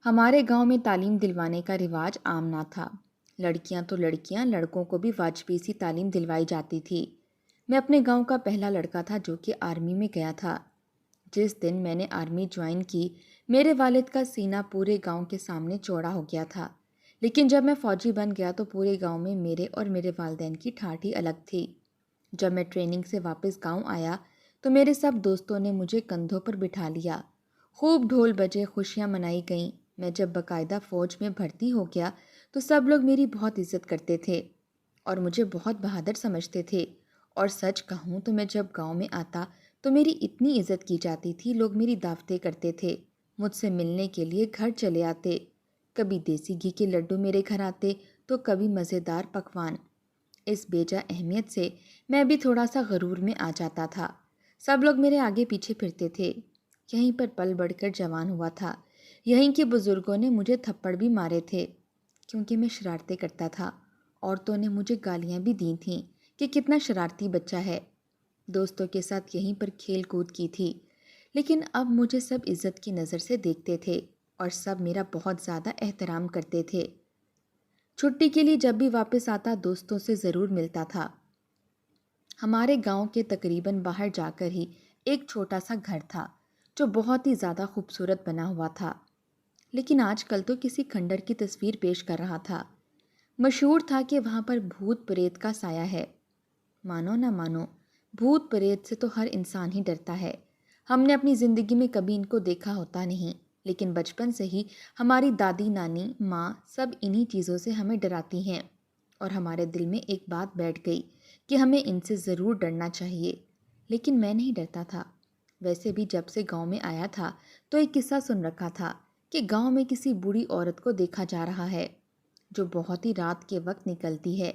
ہمارے گاؤں میں تعلیم دلوانے کا رواج عام نہ تھا۔ لڑکیاں تو لڑکیاں، لڑکوں کو بھی واجبی سی تعلیم دلوائی جاتی تھی۔ میں اپنے گاؤں کا پہلا لڑکا تھا جو کہ آرمی میں گیا تھا۔ جس دن میں نے آرمی جوائن کی، میرے والد کا سینہ پورے گاؤں کے سامنے چوڑا ہو گیا تھا۔ لیکن جب میں فوجی بن گیا تو پورے گاؤں میں میرے اور میرے والدین کی ٹھاٹھ ہی الگ تھی۔ جب میں ٹریننگ سے واپس گاؤں آیا تو میرے سب دوستوں نے مجھے کندھوں پر بٹھا لیا۔ خوب ڈھول بجے، خوشیاں منائی گئیں۔ میں جب باقاعدہ فوج میں بھرتی ہو گیا تو سب لوگ میری بہت عزت کرتے تھے اور مجھے بہت بہادر سمجھتے تھے۔ اور سچ کہوں تو میں جب گاؤں میں آتا تو میری اتنی عزت کی جاتی تھی، لوگ میری دعوتیں کرتے تھے، مجھ سے ملنے کے لیے گھر چلے آتے۔ کبھی دیسی گھی کے لڈو میرے گھر آتے تو کبھی مزیدار پکوان۔ اس بیجا اہمیت سے میں بھی تھوڑا سا غرور میں آ جاتا تھا۔ سب لوگ میرے آگے پیچھے پھرتے تھے۔ یہیں پر پل بڑھ کر جوان ہوا تھا۔ یہیں کے بزرگوں نے مجھے تھپڑ بھی مارے تھے کیونکہ میں شرارتیں کرتا تھا۔ عورتوں نے مجھے گالیاں بھی دی تھیں کہ کتنا شرارتی بچہ ہے۔ دوستوں کے ساتھ یہیں پر کھیل کود کی تھی۔ لیکن اب مجھے سب عزت کی نظر سے دیکھتے تھے اور سب میرا بہت زیادہ احترام کرتے تھے۔ چھٹی کے لیے جب بھی واپس آتا دوستوں سے ضرور ملتا تھا۔ ہمارے گاؤں کے تقریباً باہر جا کر ہی ایک چھوٹا سا گھر تھا جو بہت ہی زیادہ خوبصورت بنا ہوا تھا، لیکن آج کل تو کسی کھنڈر کی تصویر پیش کر رہا تھا۔ مشہور تھا کہ وہاں پر بھوت پریت کا سایہ ہے۔ مانو نہ مانو، بھوت پریت سے تو ہر انسان ہی ڈرتا ہے۔ ہم نے اپنی زندگی میں کبھی ان کو دیکھا ہوتا نہیں، لیکن بچپن سے ہی ہماری دادی، نانی، ماں سب انہی چیزوں سے ہمیں ڈراتی ہیں، اور ہمارے دل میں ایک بات بیٹھ گئی کہ ہمیں ان سے ضرور ڈرنا چاہیے۔ لیکن میں نہیں ڈرتا تھا۔ ویسے بھی جب سے گاؤں میں آیا تھا تو ایک قصہ سن رکھا تھا کہ گاؤں میں کسی بوڑھی عورت کو دیکھا جا رہا ہے جو بہت ہی رات کے وقت نکلتی ہے،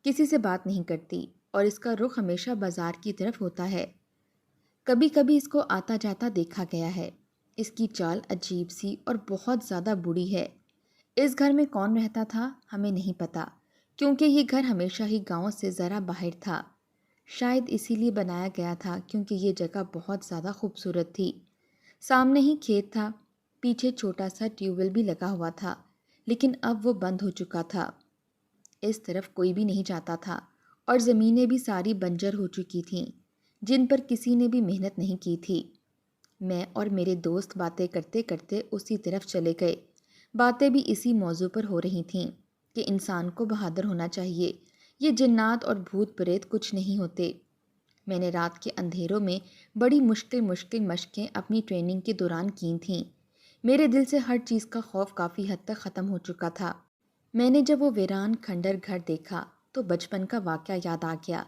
کسی سے بات نہیں کرتی اور اس کا رخ ہمیشہ بازار کی طرف ہوتا ہے۔ کبھی کبھی اس کو آتا جاتا دیکھا گیا ہے۔ اس کی چال عجیب سی اور بہت زیادہ بوڑھی ہے۔ اس گھر میں کون رہتا تھا ہمیں نہیں پتا، کیونکہ یہ گھر ہمیشہ ہی گاؤں سے ذرا باہر تھا۔ شاید اسی لیے بنایا گیا تھا کیونکہ یہ جگہ بہت زیادہ خوبصورت تھی۔ سامنے ہی کھیت تھا، پیچھے چھوٹا سا ٹیوب ویل بھی لگا ہوا تھا، لیکن اب وہ بند ہو چکا تھا۔ اس طرف کوئی بھی نہیں جاتا تھا اور زمینیں بھی ساری بنجر ہو چکی تھیں، جن پر کسی نے بھی محنت نہیں کی تھی۔ میں اور میرے دوست باتیں کرتے کرتے اسی طرف چلے گئے۔ باتیں بھی اسی موضوع پر ہو رہی تھیں کہ انسان کو بہادر ہونا چاہیے، یہ جنات اور بھوت پریت کچھ نہیں ہوتے۔ میں نے رات کے اندھیروں میں بڑی مشکل مشقیں اپنی ٹریننگ کے دوران کی تھیں۔ میرے دل سے ہر چیز کا خوف کافی حد تک ختم ہو چکا تھا۔ میں نے جب وہ ویران کھنڈر گھر دیکھا تو بچپن کا واقعہ یاد آ گیا،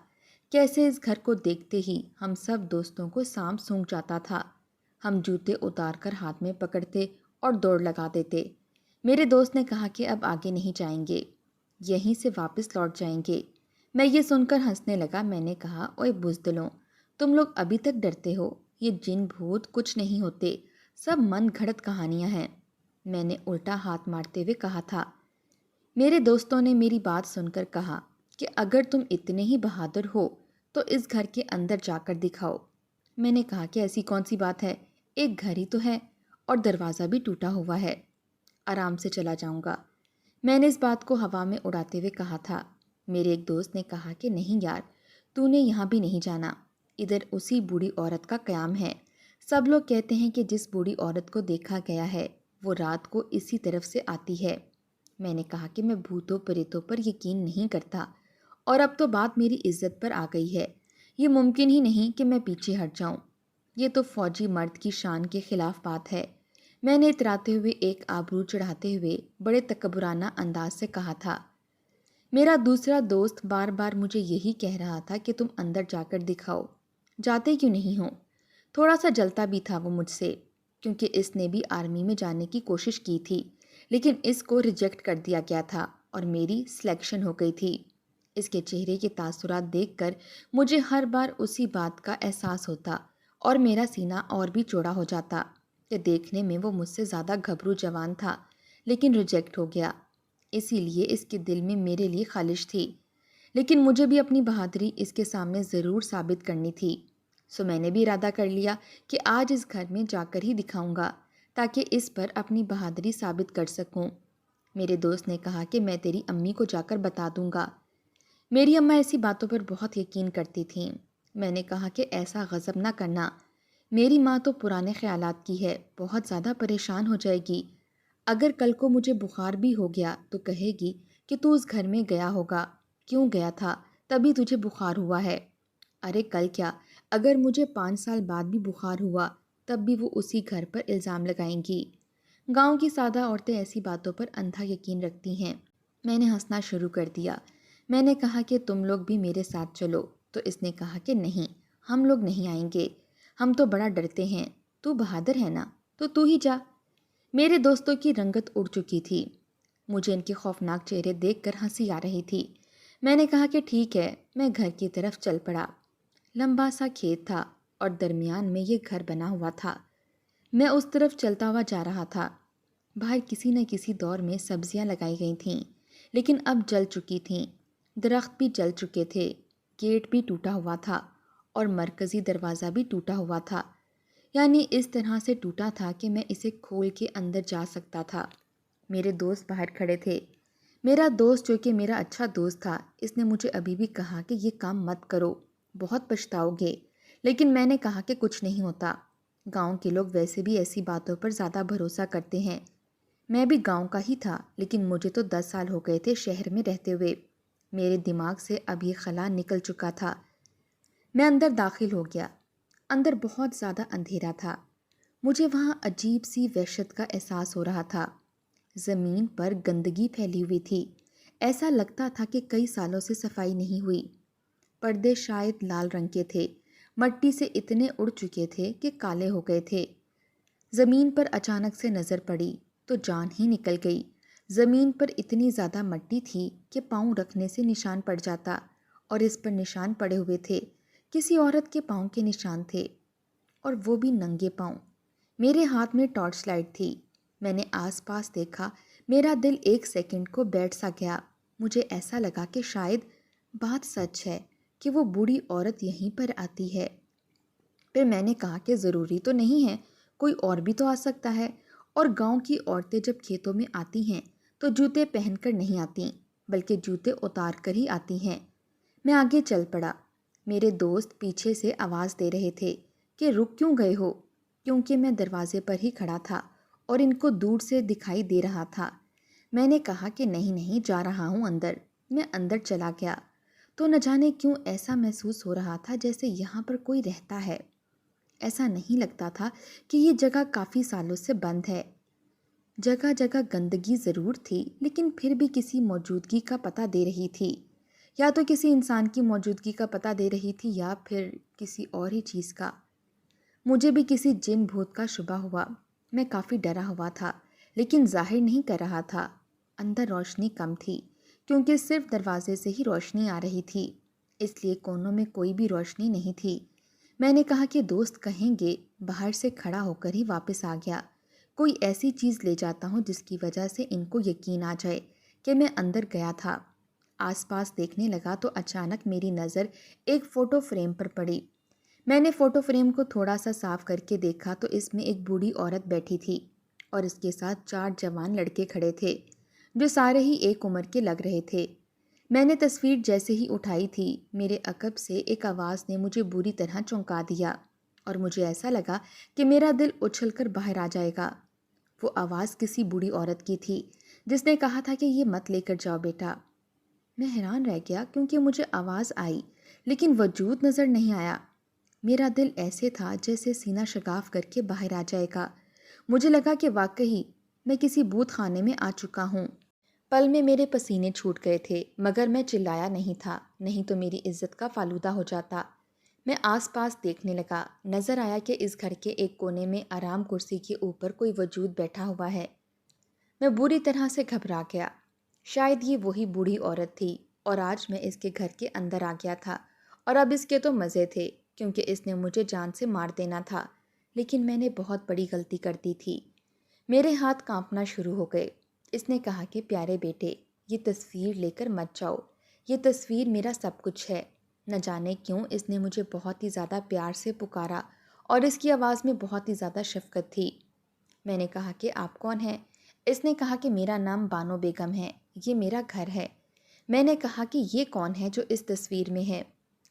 کیسے اس گھر کو دیکھتے ہی ہم سب دوستوں کو سانپ سونگھ جاتا تھا۔ ہم جوتے اتار کر ہاتھ میں پکڑتے اور دوڑ لگا دیتے۔ میرے دوست نے کہا کہ اب آگے نہیں جائیں گے، یہیں سے واپس لوٹ جائیں گے۔ میں یہ سن کر ہنسنے لگا۔ میں نے کہا، اوئے بزدلوں، تم لوگ ابھی تک ڈرتے ہو؟ یہ جن بھوت کچھ نہیں ہوتے، سب من گھڑت کہانیاں ہیں۔ میں نے الٹا ہاتھ مارتے ہوئے کہا تھا۔ میرے دوستوں نے میری بات سن کر کہا کہ اگر تم اتنے ہی بہادر ہو تو اس گھر کے اندر جا کر دکھاؤ۔ میں نے کہا کہ ایسی کون سی بات ہے، ایک گھر ہی تو ہے اور دروازہ بھی ٹوٹا ہوا ہے، آرام سے چلا جاؤں گا۔ میں نے اس بات کو ہوا میں اڑاتے ہوئے کہا تھا۔ میرے ایک دوست نے کہا کہ نہیں یار، تو نے یہاں بھی نہیں جانا، ادھر اسی بوڑھی عورت کا قیام ہے۔ سب لوگ کہتے ہیں کہ جس بوڑھی عورت کو دیکھا گیا ہے وہ رات کو اسی طرف سے آتی ہے۔ میں نے کہا کہ میں بھوتوں پریتوں پر یقین نہیں کرتا، اور اب تو بات میری عزت پر آ گئی ہے، یہ ممکن ہی نہیں کہ میں پیچھے ہٹ جاؤں، یہ تو فوجی مرد کی شان کے خلاف بات ہے۔ میں نے اتراتے ہوئے ایک آبرو چڑھاتے ہوئے بڑے تکبرانہ انداز سے کہا تھا۔ میرا دوسرا دوست بار بار مجھے یہی کہہ رہا تھا کہ تم اندر جا کر دکھاؤ، جاتے کیوں نہیں ہو؟ تھوڑا سا جلتا بھی تھا وہ مجھ سے، کیونکہ اس نے بھی آرمی میں جانے کی کوشش کی تھی، لیکن اس کو ریجیکٹ کر دیا گیا تھا اور میری سلیکشن ہو گئی تھی۔ اس کے چہرے کے تاثرات دیکھ کر مجھے ہر بار اسی بات کا احساس ہوتا اور میرا سینہ اور بھی چوڑا ہو جاتا کہ دیکھنے میں وہ مجھ سے زیادہ گھبرو جوان تھا، لیکن ریجیکٹ ہو گیا۔ اسی لیے اس کے دل میں میرے لیے خالش تھی، لیکن مجھے بھی اپنی بہادری اس کے سامنے ضرور ثابت کرنی تھی۔ سو میں نے بھی ارادہ کر لیا کہ آج اس گھر میں جا کر ہی دکھاؤں گا، تاکہ اس پر اپنی بہادری ثابت کر سکوں۔ میرے دوست نے کہا کہ میں تیری امی کو جا کر بتا دوں گا۔ میری اماں ایسی باتوں پر بہت یقین کرتی تھیں۔ میں نے کہا کہ ایسا غضب نہ کرنا، میری ماں تو پرانے خیالات کی ہے، بہت زیادہ پریشان ہو جائے گی۔ اگر کل کو مجھے بخار بھی ہو گیا تو کہے گی کہ تو اس گھر میں گیا ہوگا، کیوں گیا تھا، تبھی تجھے بخار ہوا ہے۔ ارے کل کیا، اگر مجھے 5 سال بعد بھی بخار ہوا تب بھی وہ اسی گھر پر الزام لگائیں گی۔ گاؤں کی سادہ عورتیں ایسی باتوں پر اندھا یقین رکھتی ہیں۔ میں نے ہنسنا شروع کر دیا۔ میں نے کہا کہ تم لوگ بھی میرے ساتھ چلو، تو اس نے کہا کہ نہیں، ہم لوگ نہیں آئیں گے، ہم تو بڑا ڈرتے ہیں، تو بہادر ہے نا، تو ہی جا۔ میرے دوستوں کی رنگت اڑ چکی تھی۔ مجھے ان کے خوفناک چہرے دیکھ کر ہنسی آ رہی تھی۔ میں نے کہا کہ ٹھیک ہے، میں گھر کی طرف چل پڑا۔ لمبا سا کھیت تھا اور درمیان میں یہ گھر بنا ہوا تھا۔ میں اس طرف چلتا ہوا جا رہا تھا۔ باہر کسی نہ کسی دور میں سبزیاں لگائی گئی تھیں، لیکن اب جل چکی تھیں۔ درخت بھی جل چکے تھے، گیٹ بھی ٹوٹا ہوا تھا اور مرکزی دروازہ بھی ٹوٹا ہوا تھا، یعنی اس طرح سے ٹوٹا تھا کہ میں اسے کھول کے اندر جا سکتا تھا۔ میرے دوست باہر کھڑے تھے۔ میرا دوست جو کہ میرا اچھا دوست تھا، اس نے مجھے ابھی بھی کہا کہ یہ کام مت کرو، بہت پچھتاؤ گے، لیکن میں نے کہا کہ کچھ نہیں ہوتا۔ گاؤں کے لوگ ویسے بھی ایسی باتوں پر زیادہ بھروسہ کرتے ہیں۔ میں بھی گاؤں کا ہی تھا، لیکن مجھے تو 10 سال ہو گئے تھے شہر میں رہتے ہوئے۔ میرے دماغ سے اب یہ خلا نکل چکا تھا۔ میں اندر داخل ہو گیا۔ اندر بہت زیادہ اندھیرا تھا۔ مجھے وہاں عجیب سی وحشت کا احساس ہو رہا تھا۔ زمین پر گندگی پھیلی ہوئی تھی، ایسا لگتا تھا کہ کئی سالوں سے صفائی نہیں ہوئی۔ پردے شاید لال رنگ کے تھے، مٹی سے اتنے اڑ چکے تھے کہ کالے ہو گئے تھے۔ زمین پر اچانک سے نظر پڑی تو جان ہی نکل گئی۔ زمین پر اتنی زیادہ مٹی تھی کہ پاؤں رکھنے سے نشان پڑ جاتا، اور اس پر نشان پڑے ہوئے تھے، کسی عورت کے پاؤں کے نشان تھے، اور وہ بھی ننگے پاؤں۔ میرے ہاتھ میں ٹارچ لائٹ تھی۔ میں نے آس پاس دیکھا، میرا دل ایک سیکنڈ کو بیٹھ سا گیا۔ مجھے ایسا لگا کہ شاید بات سچ ہے کہ وہ بوڑھی عورت یہیں پر آتی ہے۔ پھر میں نے کہا کہ ضروری تو نہیں ہے، کوئی اور بھی تو آ سکتا ہے، اور گاؤں کی عورتیں جب کھیتوں میں آتی ہیں تو جوتے پہن کر نہیں آتی، بلکہ جوتے اتار کر ہی آتی ہیں۔ میں آگے چل پڑا۔ میرے دوست پیچھے سے آواز دے رہے تھے کہ رک کیوں گئے ہو، کیونکہ میں دروازے پر ہی کھڑا تھا اور ان کو دور سے دکھائی دے رہا تھا۔ میں نے کہا کہ نہیں جا رہا ہوں اندر۔ میں اندر چلا گیا تو نہ جانے کیوں ایسا محسوس ہو رہا تھا جیسے یہاں پر کوئی رہتا ہے۔ ایسا نہیں لگتا تھا کہ یہ جگہ کافی سالوں سے بند ہے۔ جگہ جگہ گندگی ضرور تھی، لیکن پھر بھی کسی موجودگی کا پتہ دے رہی تھی، یا تو کسی انسان کی موجودگی کا پتہ دے رہی تھی یا پھر کسی اور ہی چیز کا۔ مجھے بھی کسی جن بھوت کا شبہ ہوا۔ میں کافی ڈرا ہوا تھا، لیکن ظاہر نہیں کر رہا تھا۔ اندر روشنی کم تھی، کیونکہ صرف دروازے سے ہی روشنی آ رہی تھی، اس لیے کونوں میں کوئی بھی روشنی نہیں تھی۔ میں نے کہا کہ دوست کہیں گے باہر سے کھڑا ہو کر ہی واپس آ گیا، کوئی ایسی چیز لے جاتا ہوں جس کی وجہ سے ان کو یقین آ جائے کہ میں اندر گیا تھا۔ آس پاس دیکھنے لگا تو اچانک میری نظر ایک فوٹو فریم پر پڑی۔ میں نے فوٹو فریم کو تھوڑا سا صاف کر کے دیکھا تو اس میں ایک بوڑھی عورت بیٹھی تھی اور اس کے ساتھ 4 جوان لڑکے کھڑے تھے، جو سارے ہی ایک عمر کے لگ رہے تھے۔ میں نے تصویر جیسے ہی اٹھائی تھی، میرے عقب سے ایک آواز نے مجھے بری طرح چونکا دیا، اور مجھے ایسا لگا کہ میرا دل اچھل کر باہر آ جائے گا۔ وہ آواز کسی بوڑھی عورت کی تھی جس نے کہا تھا کہ یہ مت لے کر جاؤ بیٹا۔ میں حیران رہ گیا کیونکہ مجھے آواز آئی لیکن وجود نظر نہیں آیا۔ میرا دل ایسے تھا جیسے سینہ شگاف کر کے باہر آ جائے گا۔ مجھے لگا کہ واقعی میں کسی بھوت خانے میں آ چکا ہوں۔ پل میں میرے پسینے چھوٹ گئے تھے، مگر میں چلایا نہیں تھا، نہیں تو میری عزت کا فالودہ ہو جاتا۔ میں آس پاس دیکھنے لگا، نظر آیا کہ اس گھر کے ایک کونے میں آرام کرسی کے اوپر کوئی وجود بیٹھا ہوا ہے۔ میں بری طرح سے گھبرا گیا۔ شاید یہ وہی بوڑھی عورت تھی، اور آج میں اس کے گھر کے اندر آ گیا تھا، اور اب اس کے تو مزے تھے کیونکہ اس نے مجھے جان سے مار دینا تھا، لیکن میں نے بہت بڑی غلطی کر دی تھی۔ میرے ہاتھ کانپنا شروع ہو گئے۔ اس نے کہا کہ پیارے بیٹے، یہ تصویر لے کر مت جاؤ، یہ تصویر میرا سب کچھ ہے۔ نہ جانے کیوں اس نے مجھے بہت ہی زیادہ پیار سے پکارا، اور اس کی آواز میں بہت ہی زیادہ شفقت تھی۔ میں نے کہا کہ آپ کون ہیں؟ اس نے کہا کہ میرا نام بانو بیگم ہے، یہ میرا گھر ہے۔ میں نے کہا کہ یہ کون ہے جو اس تصویر میں ہے؟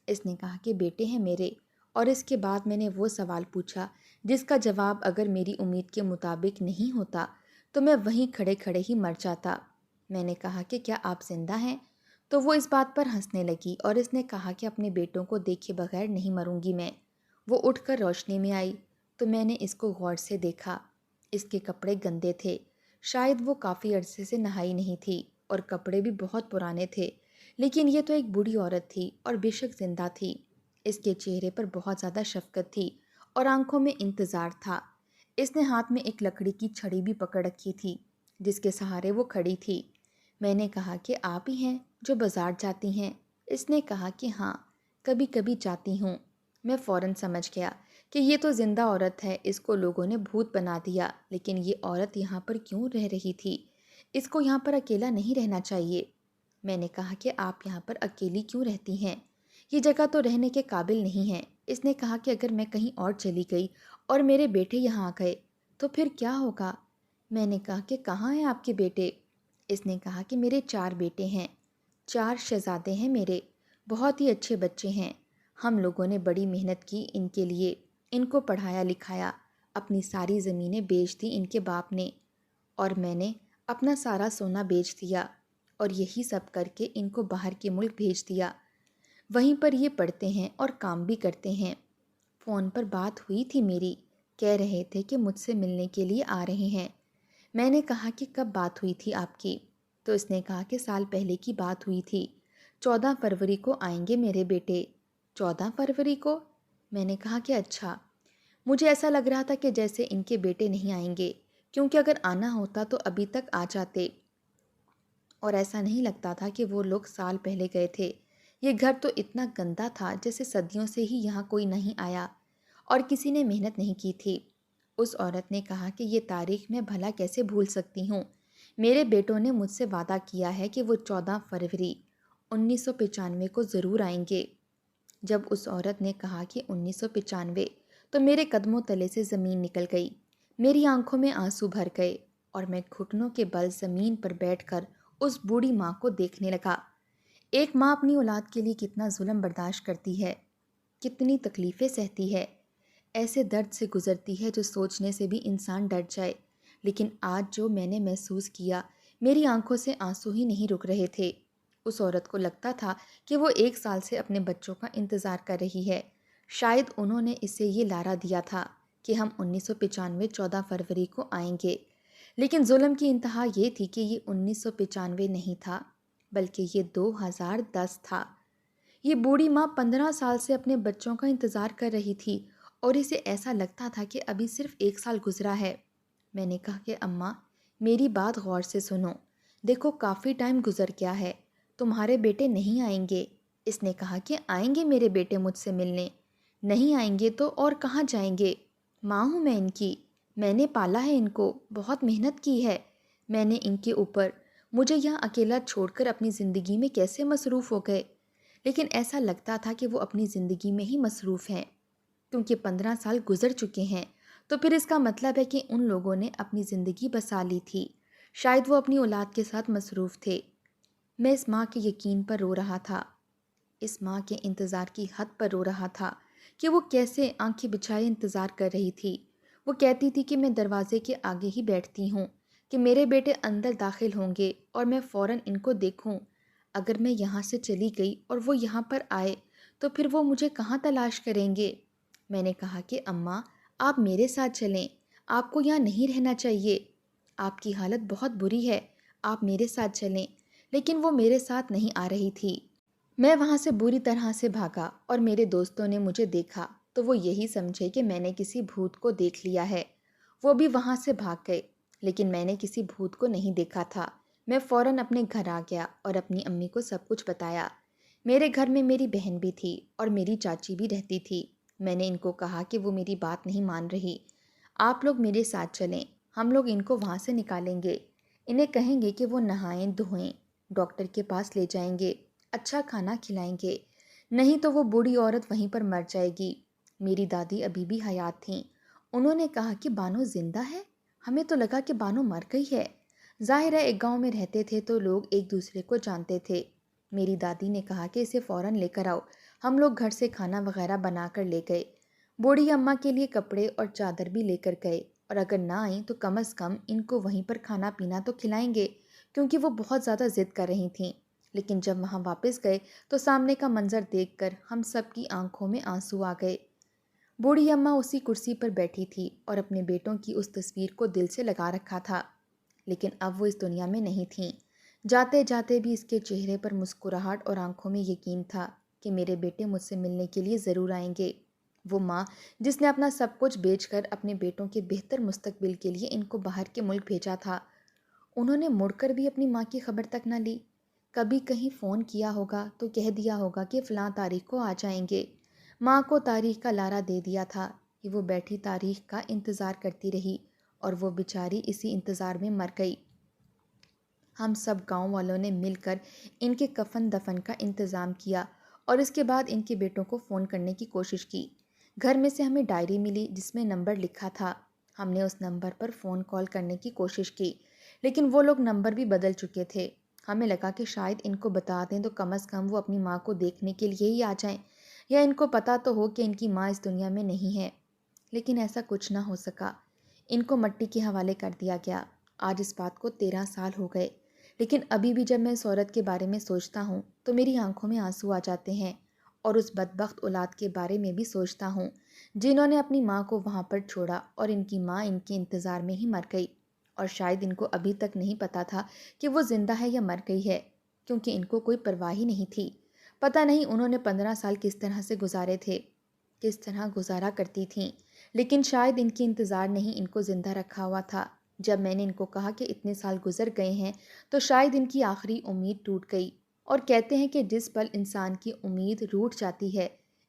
اس نے کہا کہ بیٹے ہیں میرے، اور اس کے بعد میں نے وہ سوال پوچھا جس کا جواب اگر میری امید کے مطابق نہیں ہوتا تو میں وہیں کھڑے کھڑے ہی مر جاتا۔ میں نے کہا کہ کیا آپ زندہ ہیں؟ تو وہ اس بات پر ہنسنے لگی اور اس نے کہا کہ اپنے بیٹوں کو دیکھے بغیر نہیں مروں گی میں۔ وہ اٹھ کر روشنی میں آئی تو میں نے اس کو غور سے دیکھا۔ اس کے کپڑے گندے تھے، شاید وہ کافی عرصے سے نہائی نہیں تھی، اور کپڑے بھی بہت پرانے تھے، لیکن یہ تو ایک بوڑھی عورت تھی اور بے شک زندہ تھی۔ اس کے چہرے پر بہت زیادہ شفقت تھی اور آنکھوں میں انتظار تھا۔ اس نے ہاتھ میں ایک لکڑی کی چھڑی بھی پکڑ رکھی تھی جس کے سہارے وہ کھڑی تھی۔ میں نے کہا کہ آپ ہی ہیں جو بازار جاتی ہیں؟ اس نے کہا کہ ہاں، کبھی کبھی جاتی ہوں۔ میں فوراً سمجھ گیا کہ یہ تو زندہ عورت ہے، اس کو لوگوں نے بھوت بنا دیا، لیکن یہ عورت یہاں پر کیوں رہ رہی تھی؟ اس کو یہاں پر اکیلا نہیں رہنا چاہیے۔ میں نے کہا کہ آپ یہاں پر اکیلی کیوں رہتی ہیں؟ یہ جگہ تو رہنے کے قابل نہیں ہے۔ اس نے کہا کہ اگر میں کہیں اور چلی گئی اور میرے بیٹے یہاں آ گئے تو پھر کیا ہوگا؟ میں نے کہا کہ کہاں ہیں آپ کے بیٹے؟ اس نے کہا کہ میرے 4 بیٹے ہیں، 4 شہزادے ہیں میرے، بہت ہی اچھے بچے ہیں۔ ہم لوگوں نے بڑی محنت کی ان کے لیے، ان کو پڑھایا لکھایا، اپنی ساری زمینیں بیچ دی ان کے باپ نے، اور میں نے اپنا سارا سونا بیچ دیا، اور یہی سب کر کے ان کو باہر کے ملک بھیج دیا۔ وہیں پر یہ پڑھتے ہیں اور کام بھی کرتے ہیں۔ فون پر بات ہوئی تھی میری، کہہ رہے تھے کہ مجھ سے ملنے کے لیے آ رہے ہیں۔ میں نے کہا کہ کب بات ہوئی تھی آپ کی؟ تو اس نے کہا کہ سال پہلے کی بات ہوئی تھی، 14 فروری کو آئیں گے میرے بیٹے۔ 14 فروری کو؟ میں نے کہا کہ اچھا۔ مجھے ایسا لگ رہا تھا کہ جیسے ان کے بیٹے نہیں آئیں گے، کیونکہ اگر آنا ہوتا تو ابھی تک آ جاتے، اور ایسا نہیں لگتا تھا کہ وہ لوگ سال پہلے گئے تھے۔ یہ گھر تو اتنا گندا تھا جیسے صدیوں سے ہی یہاں کوئی نہیں آیا اور کسی نے محنت نہیں کی تھی۔ اس عورت نے کہا کہ یہ تاریخ میں بھلا کیسے بھول سکتی ہوں؟ میرے بیٹوں نے مجھ سے وعدہ کیا ہے کہ وہ 14 فروری 1995 کو ضرور آئیں گے۔ جب اس عورت نے کہا کہ 1995، تو میرے قدموں تلے سے زمین نکل گئی، میری آنکھوں میں آنسو بھر گئے، اور میں گھٹنوں کے بل زمین پر بیٹھ کر اس بوڑھی ماں کو دیکھنے لگا۔ ایک ماں اپنی اولاد کے لیے کتنا ظلم برداشت کرتی ہے، کتنی تکلیفیں سہتی ہے، ایسے درد سے گزرتی ہے جو سوچنے سے بھی انسان ڈر جائے۔ لیکن آج جو میں نے محسوس کیا، میری آنکھوں سے آنسو ہی نہیں رک رہے تھے۔ اس عورت کو لگتا تھا کہ وہ 1 سال سے اپنے بچوں کا انتظار کر رہی ہے۔ شاید انہوں نے اسے یہ لارا دیا تھا کہ ہم 1995 14 فروری کو آئیں گے، لیکن ظلم کی انتہا یہ تھی کہ یہ 1995 نہیں تھا، بلکہ یہ 2010 تھا۔ یہ بوڑھی ماں 15 سال سے اپنے بچوں کا انتظار کر رہی تھی، اور اسے ایسا لگتا تھا کہ ابھی صرف 1 سال گزرا ہے۔ میں نے کہا کہ اماں، میری بات غور سے سنو، دیکھو کافی ٹائم گزر گیا ہے، تمہارے بیٹے نہیں آئیں گے۔ اس نے کہا کہ آئیں گے میرے بیٹے مجھ سے ملنے، نہیں آئیں گے تو اور کہاں جائیں گے؟ ماں ہوں میں ان کی، میں نے پالا ہے ان کو، بہت محنت کی ہے میں نے ان کے اوپر، مجھے یہاں اکیلا چھوڑ کر اپنی زندگی میں کیسے مصروف ہو گئے؟ لیکن ایسا لگتا تھا کہ وہ اپنی زندگی میں ہی مصروف ہیں، کیونکہ 15 سال گزر چکے ہیں، تو پھر اس کا مطلب ہے کہ ان لوگوں نے اپنی زندگی بسا لی تھی، شاید وہ اپنی اولاد کے ساتھ مصروف تھے۔ میں اس ماں کے یقین پر رو رہا تھا، اس ماں کے انتظار کی حد پر رو رہا تھا کہ وہ کیسے آنکھیں بچھائے انتظار کر رہی تھی۔ وہ کہتی تھی کہ میں دروازے کے آگے ہی بیٹھتی ہوں کہ میرے بیٹے اندر داخل ہوں گے اور میں فوراً ان کو دیکھوں۔ اگر میں یہاں سے چلی گئی اور وہ یہاں پر آئے تو پھر وہ مجھے کہاں تلاش کریں گے؟ میں نے کہا کہ اماں، آپ میرے ساتھ چلیں، آپ کو یہاں نہیں رہنا چاہیے، آپ کی حالت بہت بری ہے، آپ میرے ساتھ چلیں۔ لیکن وہ میرے ساتھ نہیں آ رہی تھی۔ میں وہاں سے بری طرح سے بھاگا، اور میرے دوستوں نے مجھے دیکھا تو وہ یہی سمجھے کہ میں نے کسی بھوت کو دیکھ لیا ہے، وہ بھی وہاں سے بھاگ گئے، لیکن میں نے کسی بھوت کو نہیں دیکھا تھا۔ میں فوراً اپنے گھر آ گیا اور اپنی امی کو سب کچھ بتایا۔ میرے گھر میں میری بہن بھی تھی اور میری چاچی بھی رہتی تھی۔ میں نے ان کو کہا کہ وہ میری بات نہیں مان رہی، آپ لوگ میرے ساتھ چلیں، ہم لوگ ان کو وہاں سے نکالیں گے، انہیں کہیں گے کہ وہ نہائیں دھوئیں، ڈاکٹر کے پاس لے جائیں گے، اچھا کھانا کھلائیں گے، نہیں تو وہ بوڑھی عورت وہیں پر مر جائے گی۔ میری دادی ابھی بھی حیات تھیں۔ انہوں نے کہا کہ بانو زندہ ہے؟ ہمیں تو لگا کہ بانو مر گئی ہے۔ ظاہر ہے ایک گاؤں میں رہتے تھے تو لوگ ایک دوسرے کو جانتے تھے۔ میری دادی نے کہا کہ اسے فوراً لے کر آؤ۔ ہم لوگ گھر سے کھانا وغیرہ بنا کر لے گئے۔ بوڑھی اماں کے لیے کپڑے اور چادر بھی لے کر گئے، اور اگر نہ آئیں تو کم از کم ان کو وہیں پر کھانا پینا تو کھلائیں گے، کیونکہ وہ بہت زیادہ ضد کر رہی تھیں۔ لیکن جب وہاں واپس گئے تو سامنے کا منظر دیکھ کر ہم سب کی آنکھوں میں آنسو آ گئے۔ بوڑھی اماں اسی کرسی پر بیٹھی تھی اور اپنے بیٹوں کی اس تصویر کو دل سے لگا رکھا تھا، لیکن اب وہ اس دنیا میں نہیں تھیں۔ جاتے جاتے بھی اس کے چہرے پر مسکراہٹ اور آنکھوں میں یقین تھا کہ میرے بیٹے مجھ سے ملنے کے لیے ضرور آئیں گے۔ وہ ماں جس نے اپنا سب کچھ بیچ کر اپنے بیٹوں کے بہتر مستقبل کے لیے ان کو باہر کے ملک بھیجا تھا، انہوں نے مڑ کر بھی اپنی ماں کی خبر تک نہ لی۔ کبھی کہیں فون کیا ہوگا تو کہہ دیا ہوگا کہ فلاں تاریخ کو آ جائیں گے۔ ماں کو تاریخ کا لارا دے دیا تھا کہ وہ بیٹھی تاریخ کا انتظار کرتی رہی، اور وہ بیچاری اسی انتظار میں مر گئی۔ ہم سب گاؤں والوں نے مل کر ان کے کفن دفن کا انتظام کیا، اور اس کے بعد ان کے بیٹوں کو فون کرنے کی کوشش کی۔ گھر میں سے ہمیں ڈائری ملی جس میں نمبر لکھا تھا۔ ہم نے اس نمبر پر فون کال کرنے کی کوشش کی، لیکن وہ لوگ نمبر بھی بدل چکے تھے۔ ہمیں لگا کہ شاید ان کو بتا دیں تو کم از کم وہ اپنی ماں کو دیکھنے کے لیے ہی آ جائیں، یا ان کو پتہ تو ہو کہ ان کی ماں اس دنیا میں نہیں ہے۔ لیکن ایسا کچھ نہ ہو سکا۔ ان کو مٹی کے حوالے کر دیا گیا۔ آج اس بات کو 13 سال ہو گئے، لیکن ابھی بھی جب میں اس عورت کے بارے میں سوچتا ہوں تو میری آنکھوں میں آنسو آ جاتے ہیں، اور اس بدبخت اولاد کے بارے میں بھی سوچتا ہوں جنہوں نے اپنی ماں کو وہاں پر چھوڑا، اور ان کی ماں ان کے انتظار میں ہی مر گئی، اور شاید ان کو ابھی تک نہیں پتہ تھا کہ وہ زندہ ہے یا مر گئی ہے، کیونکہ ان کو کوئی پرواہ ہی نہیں تھی۔ پتہ نہیں انہوں نے 15 سال کس طرح سے گزارے تھے، کس طرح گزارا کرتی تھیں، لیکن شاید ان کی انتظار نے ہی ان کو زندہ رکھا ہوا تھا۔ جب میں نے ان کو کہا کہ اتنے سال گزر گئے ہیں تو شاید ان کی آخری امید ٹوٹ گئی، اور کہتے ہیں کہ جس پل انسان کی امید روٹھ جاتی ہے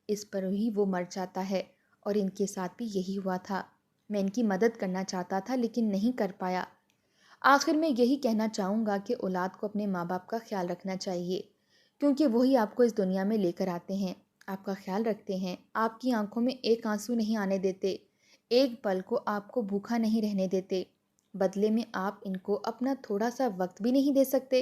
اس پر ہی وہ مر جاتا ہے، اور ان کے ساتھ بھی یہی ہوا تھا۔ میں ان کی مدد کرنا چاہتا تھا لیکن نہیں کر پایا۔ آخر میں یہی کہنا چاہوں گا کہ اولاد کو اپنے ماں باپ کا خیال رکھنا چاہیے، کیونکہ وہی آپ کو اس دنیا میں لے کر آتے ہیں، آپ کا خیال رکھتے ہیں، آپ کی آنکھوں میں ایک آنسو نہیں آنے دیتے، ایک پل کو آپ کو بھوکا نہیں رہنے دیتے، بدلے میں آپ ان کو اپنا تھوڑا سا وقت بھی نہیں دے سکتے۔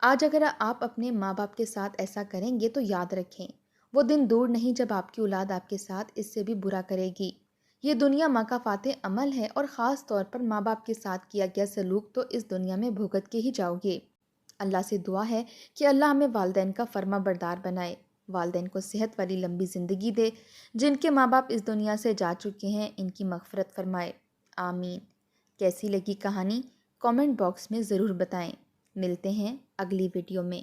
آج اگر آپ اپنے ماں باپ کے ساتھ ایسا کریں گے تو یاد رکھیں، وہ دن دور نہیں جب آپ کی اولاد آپ کے ساتھ اس سے بھی برا کرے گی۔ یہ دنیا مکافات عمل ہے، اور خاص طور پر ماں باپ کے ساتھ کیا گیا سلوک تو اس دنیا میں بھگت کے ہی جاؤ گے۔ اللہ سے دعا ہے کہ اللہ ہمیں والدین کا فرما بردار بنائے، والدین کو صحت والی لمبی زندگی دے، جن کے ماں باپ اس دنیا سے جا چکے ہیں ان کی مغفرت فرمائے، آمین۔ کیسی لگی کہانی کامنٹ باکس میں ضرور بتائیں۔ ملتے ہیں اگلی ویڈیو میں۔